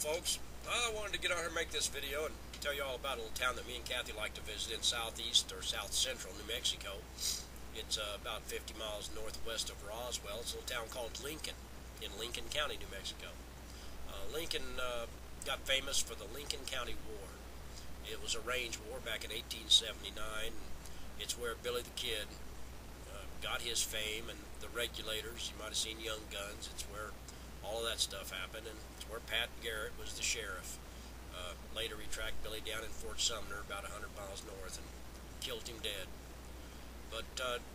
folks. I wanted to get on here and make this video and tell you all about a little town that me and Kathy like to visit in southeast or south central New Mexico. It's about 50 miles northwest of Roswell. It's a little town called Lincoln in Lincoln County, New Mexico. Lincoln got famous for the Lincoln County War. It was a range war back in 1879. It's where Billy the Kid got his fame, and the Regulators. You might have seen Young Guns. It's where all of that stuff happened, and it's where Pat Garrett was the sheriff. Later he tracked Billy down in Fort Sumner, about 100 miles north, and killed him dead. But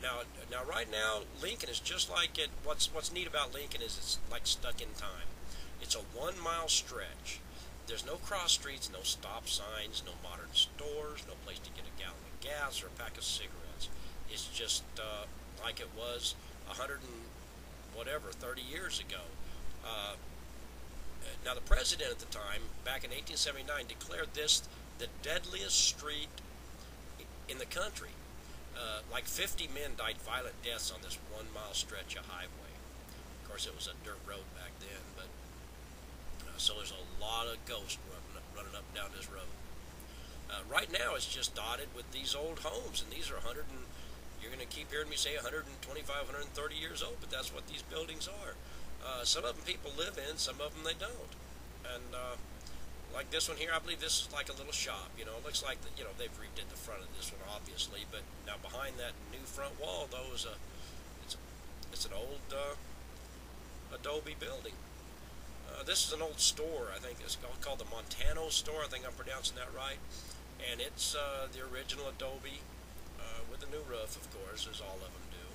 now right now, Lincoln is just like it. What's neat about Lincoln is it's like stuck in time. It's a 1 mile stretch. There's no cross streets, no stop signs, no modern stores, no place to get a gallon of gas or a pack of cigarettes. It's just like it was 100 and whatever, 30 years ago. Now the president at the time, back in 1879, declared this the deadliest street in the country. Like 50 men died violent deaths on this 1 mile stretch of highway. Of course, it was a dirt road back then, but so there's a lot of ghosts running up and down this road. Right now, it's just dotted with these old homes, and these are 100 and you're going to keep hearing me say 125, 130 years old, but that's what these buildings are. Some of them people live in, some of them they don't. And like this one here, I believe this is like a little shop. You know, it looks like they've redid the front of this one, obviously. But now behind that new front wall, though, is it's an old adobe building. This is an old store. I think it's called the Montano store. I think I'm pronouncing that right. And it's the original adobe with a new roof, of course, as all of them do.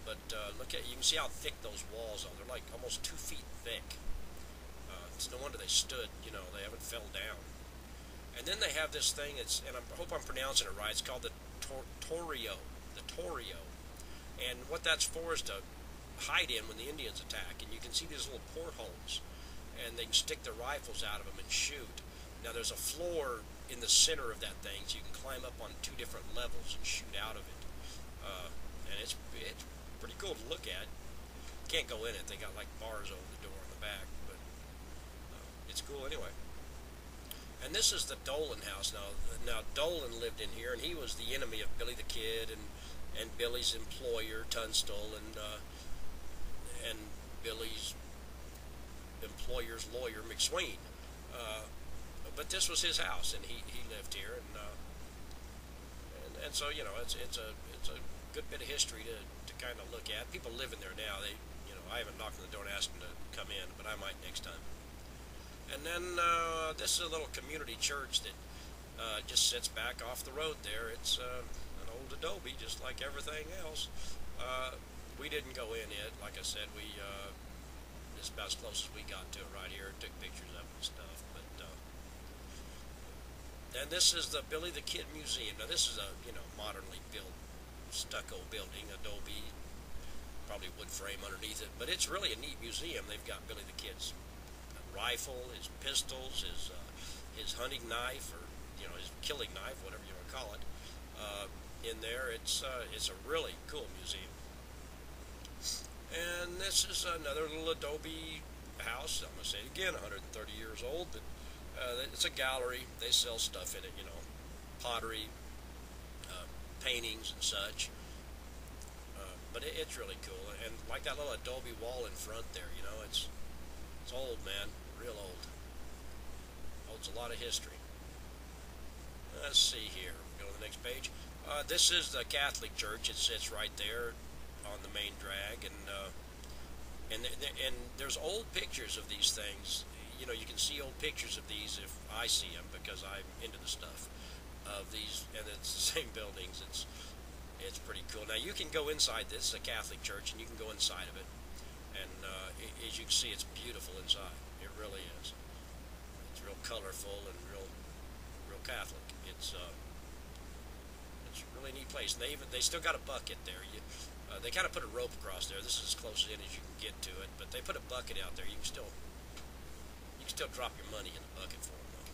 But look at, you can see how thick those walls are. They're like almost 2 feet thick. It's no wonder they stood, they haven't fell down. And then they have this thing, and I hope I'm pronouncing it right, it's called the Toreo. The Toreo. And what that's for is to hide in when the Indians attack. And you can see these little portholes. And they can stick their rifles out of them and shoot. Now there's a floor in the center of that thing, so you can climb up on 2 different levels and shoot out of it. And it's pretty cool to look at. Can't go in it. They got like bars over the door on the back, but it's cool anyway. And this is the Dolan house. Now Dolan lived in here, and he was the enemy of Billy the Kid and Billy's employer Tunstall and Billy's employer's lawyer McSween. But this was his house, and he lived here, and so it's a good bit of history to kind of look at. People live in there now. I haven't knocked on the door and asked them to come in, but I might next time. And then this is a little community church that just sits back off the road there. It's an old adobe, just like everything else. We didn't go in it. Like I said, it's about as close as we got to it right here. Took pictures of it and stuff. But and this is the Billy the Kid Museum. Now this is a modernly built stucco building, adobe, probably wood frame underneath it, but it's really a neat museum. They've got Billy the Kid's rifle, his pistols, his hunting knife, or his killing knife, whatever you want to call it, in there. It's a really cool museum. And this is another little adobe house. I'm going to say it again, 130 years old, but it's a gallery. They sell stuff in it, pottery, paintings and such. But it's really cool. And like that little adobe wall in front there, it's old, man, real old. Holds a lot of history. Let's see here. Go to the next page. This is the Catholic Church. It sits right there on the main drag, and there's old pictures of these things. You can see old pictures of these if I see them, because I'm into the stuff of these, and it's the same buildings. It's pretty cool. Now you can go inside this. It's a Catholic church, and you can go inside of it, and as you can see, it's beautiful inside. It really is. It's real colorful and real Catholic. It's a really neat place. And they still got a bucket there. They kind of put a rope across there. This is as close in as you can get to it, but they put a bucket out there. You can still drop your money in the bucket for them, though.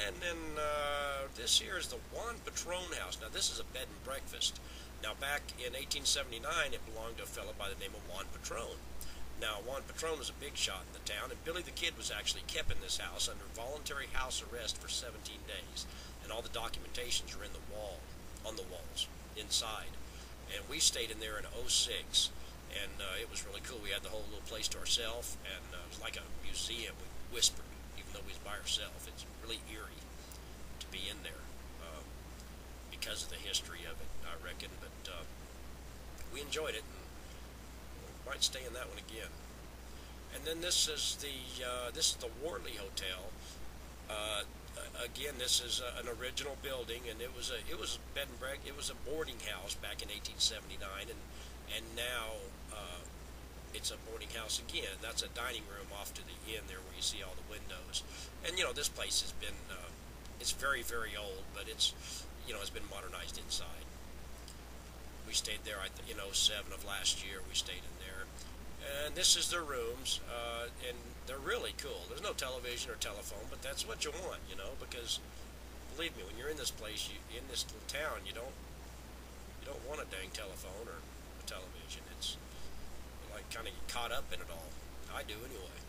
And then this here is the Juan Patron house. Now this is a bed and breakfast. Now back in 1879, it belonged to a fellow by the name of Juan Patron. Now, Juan Patron was a big shot in the town, and Billy the Kid was actually kept in this house under voluntary house arrest for 17 days, and all the documentations are in the wall, on the walls, inside. And we stayed in there in '06, and it was really cool. We had the whole little place to ourselves, and it was like a museum. We whispered, even though we was by ourselves. It's really eerie to be in there because of the history of it, I reckon. But we enjoyed it, and we might stay in that one again. And then this is the Worley Hotel. Again, this is an original building, and it was a bed and breakfast. It was a boarding house back in 1879, and now it's a boarding house again. That's a dining room off to the end there, where you see all the windows. And this place has been it's very, very old, but it's been modernized inside. We stayed there in '07 of last year. We stayed in there. And this is their rooms, and they're really cool. There's no television or telephone, but that's what you want, because believe me, when you're in this place, in this little town, you don't want a dang telephone or a television. It's like kind of caught up in it all. I do anyway.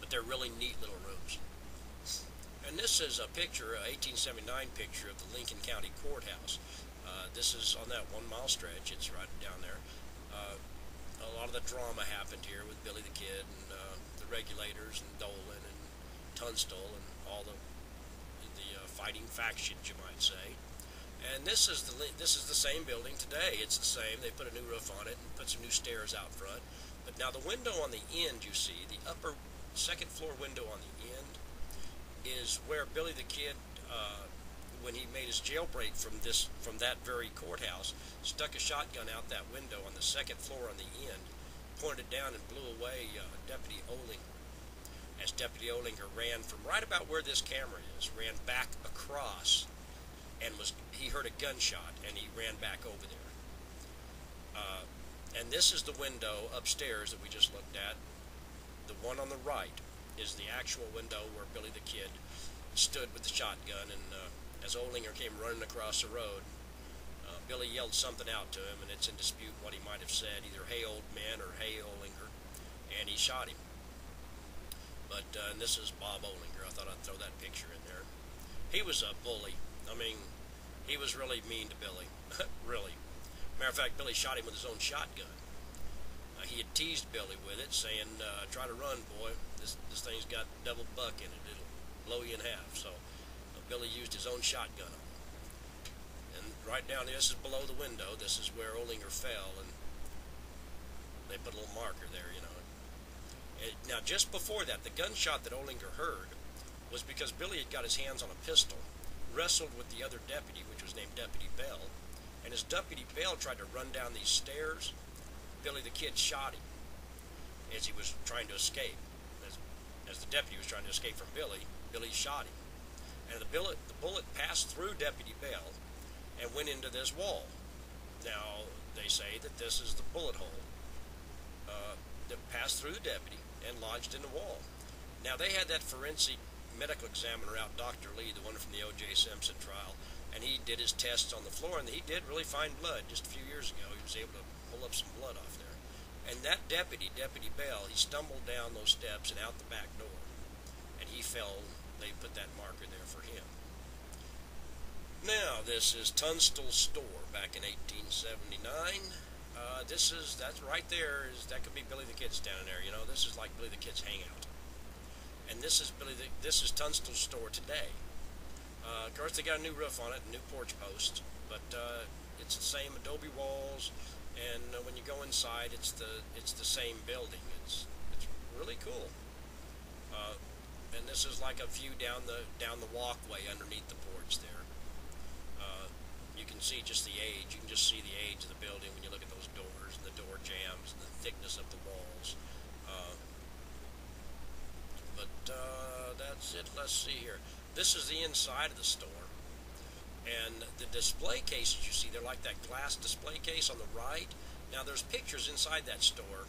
But they're really neat little rooms. And this is a picture, a 1879 picture of the Lincoln County Courthouse. This is on that 1 mile stretch. It's right down there. A lot of the drama happened here with Billy the Kid and the Regulators and Dolan and Tunstall and all the fighting factions, you might say. And this is the same building today. It's the same. They put a new roof on it and put some new stairs out front. But now the window on the end, you see, the upper second floor window on the end is where Billy the Kid, when he made his jailbreak from that very courthouse, stuck a shotgun out that window on the second floor on the end, pointed down and blew away Deputy Olinger. As Deputy Olinger ran from right about where this camera is, ran back across, and he heard a gunshot, and he ran back over there. And this is the window upstairs that we just looked at. The one on the right is the actual window where Billy the Kid stood with the shotgun, and as Olinger came running across the road, Billy yelled something out to him, and it's in dispute what he might have said, either "Hey, old man," or "Hey, Olinger," and he shot him. But and this is Bob Olinger. I thought I'd throw that picture in there. He was a bully. I mean, he was really mean to Billy. Really. Matter of fact, Billy shot him with his own shotgun. He had teased Billy with it, saying, "Try to run, boy. This thing's got double buck in it. It'll blow you in half." So Billy used his own shotgun on him. And right down there, this is below the window. This is where Olinger fell, and they put a little marker there, Now, just before that, the gunshot that Olinger heard was because Billy had got his hands on a pistol, wrestled with the other deputy, which was named Deputy Bell, and as Deputy Bell tried to run down these stairs, Billy the Kid shot him as he was trying to escape. As the deputy was trying to escape from Billy, Billy shot him. And the bullet passed through Deputy Bell and went into this wall. Now, they say that this is the bullet hole that passed through the deputy and lodged in the wall. Now, they had that forensic medical examiner out, Dr. Lee, the one from the O.J. Simpson trial, and he did his tests on the floor, and he did really find blood. Just a few years ago, he was able to pull up some blood off there. And that Deputy Bell, he stumbled down those steps and out the back door, and he fell. They put that marker there for him. Now, this is Tunstall's store back in 1879. That's right there. That could be Billy the Kid standing there. This is like Billy the Kid's hangout. And this is Tunstall's store today. Of course, they got a new roof on it, new porch posts, but it's the same adobe walls. And when you go inside, it's the same building. It's really cool. And this is like a view down the walkway underneath the porch there. You can see just the age. You can just see the age of the building when you look at those doors and the door jambs and the thickness of the walls. But that's it. Let's see here. This is the inside of the store. And the display cases you see, they're like that glass display case on the right. Now, there's pictures inside that store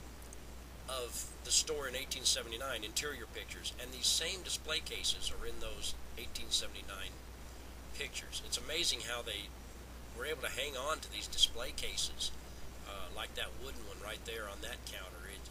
of the store in 1879, interior pictures, and these same display cases are in those 1879 pictures. It's amazing how they were able to hang on to these display cases, like that wooden one right there on that counter. It's